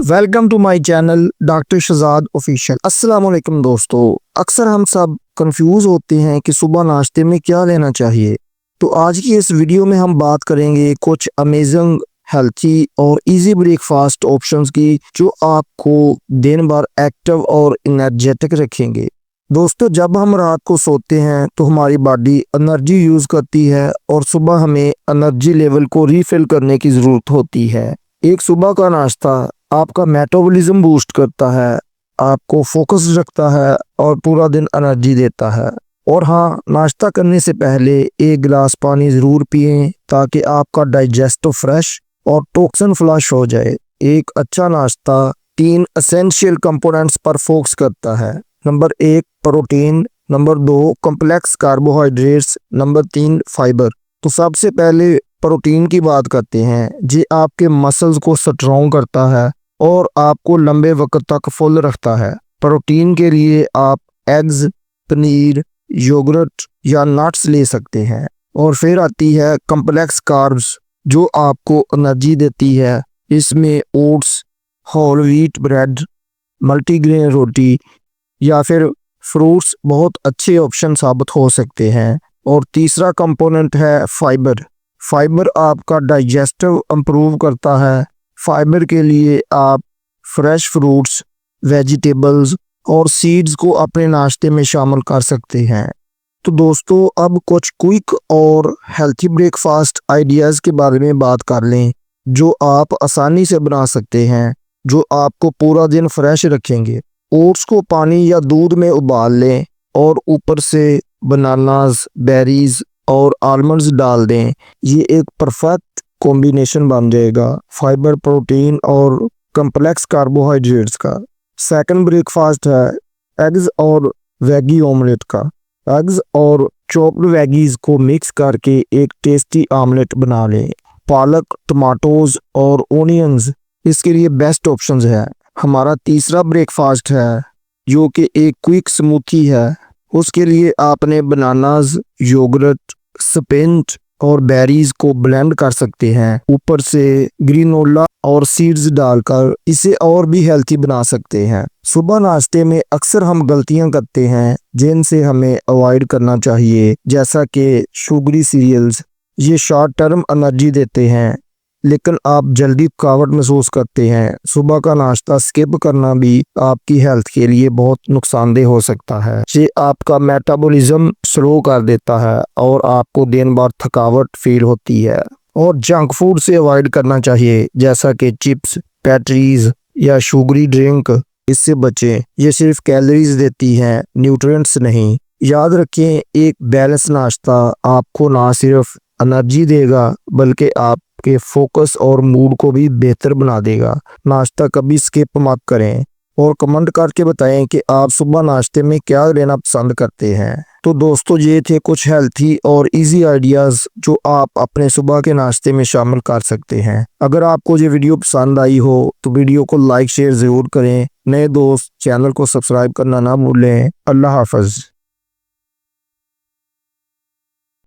Welcome to my channel doctor Shahzad official. अस्सलाम वालेकुम दोस्तों, अक्सर हम सब कंफ्यूज होते हैं कि सुबह नाश्ते में क्या लेना चाहिए। तो आज की इस वीडियो में हम बात करेंगे कुछ अमेजिंग हेल्थी और इजी ब्रेकफास्ट ऑप्शंस की जो आपको दिन भर एक्टिव और एनर्जेटिक रखेंगे। दोस्तों, जब हम रात को सोते हैं तो हमारी बॉडी एनर्जी यूज़ करती है और सुबह हमें एनर्जी लेवल को रीफिल करने की ज़रूरत होती है। एक सुबह का नाश्ता आपका मेटाबॉलिज्म बूस्ट करता है, आपको फोकस रखता है और पूरा दिन एनर्जी देता है। और हाँ, नाश्ता करने से पहले एक गिलास पानी ज़रूर पिएं ताकि आपका डाइजेस्टिव फ्रेश और टॉक्सिन फ्लश हो जाए। एक अच्छा नाश्ता 3 एसेंशियल कंपोनेंट्स पर फोकस करता है। Number 1 protein, number 2 complex carbohydrates, number 3 fibre. तो सबसे पहले प्रोटीन की बात करते हैं। ये आपके मसल्स को स्ट्रॉन्ग करता है और आपको लंबे वक्त तक फुल रखता है। प्रोटीन के लिए आप एग्स, पनीर, योगर्ट या नट्स ले सकते हैं। और फिर आती है कॉम्प्लेक्स कार्ब्स जो आपको एनर्जी देती है। इसमें oats, whole wheat bread, multigrain रोटी या फिर फ्रूट्स बहुत अच्छे ऑप्शन साबित हो सकते हैं। और तीसरा कंपोनेंट है फाइबर। फाइबर आपका डाइजेस्टिव इम्प्रूव करता है। फाइबर के लिए आप फ्रेश फ्रूट्स, वेजिटेबल्स और सीड्स को अपने नाश्ते में शामिल कर सकते हैं। तो दोस्तों, अब कुछ क्विक और हेल्थी ब्रेकफास्ट आइडियाज़ के बारे में बात कर लें जो आप आसानी से बना सकते हैं, जो आपको पूरा दिन फ्रेश रखेंगे। ओट्स को पानी या दूध में उबाल लें और ऊपर से बनानास, बेरीज और आलमंड्स डाल दें। ये एक परफेक्ट कॉम्बिनेशन बन जाएगा फाइबर, प्रोटीन और कॉम्प्लेक्स कार्बोहाइड्रेट्स का। सेकंड ब्रेकफास्ट है एग्स और वेगी ऑमलेट का। एग्स और चॉप्ड वेगीज को मिक्स करके एक टेस्टी ऑमलेट बना लें। पालक, टमाटोज और ओनियंस इसके लिए बेस्ट ऑप्शंस है। हमारा तीसरा ब्रेकफास्ट है जो कि एक क्विक स्मूथी है। उसके लिए आपने बनानास, योगर्ट, स्पिनच और बेरीज को ब्लेंड कर सकते हैं। ऊपर से ग्रेनोला और सीड्स डालकर इसे और भी हेल्थी बना सकते हैं। सुबह नाश्ते में अक्सर हम गलतियां करते हैं जिनसे हमें अवॉइड करना चाहिए, जैसा कि शुगरी सीरियल्स। ये शॉर्ट टर्म एनर्जी देते हैं लेकिन आप जल्दी थकावट महसूस करते हैं। सुबह का नाश्ता स्किप करना भी आपकी हेल्थ के लिए बहुत नुकसानदेह हो सकता है। ये आपका मेटाबॉलिज्म स्लो कर देता है और आपको दिन भर थकावट फील होती है। और जंक फूड से अवॉइड करना चाहिए, जैसा कि चिप्स, पैट्रीज या शुगरी ड्रिंक। इससे बचें, ये सिर्फ कैलोरीज देती हैं, न्यूट्रिएंट्स नहीं। याद रखें, एक बैलेंस नाश्ता आपको ना सिर्फ एनर्जी देगा बल्कि आप के फोकस और मूड को भी बेहतर बना देगा। नाश्ता कभी स्किप मत करें और कमेंट करके बताएं कि आप सुबह नाश्ते में क्या लेना पसंद करते हैं। तो दोस्तों, ये थे कुछ हेल्थी और इजी आइडियाज़ जो आप अपने सुबह के नाश्ते में शामिल कर सकते हैं। अगर आपको ये वीडियो पसंद आई हो तो वीडियो को लाइक शेयर ज़रूर करें। नए दोस्त चैनल को सब्सक्राइब करना ना भूलें। अल्लाह हाफ़िज़।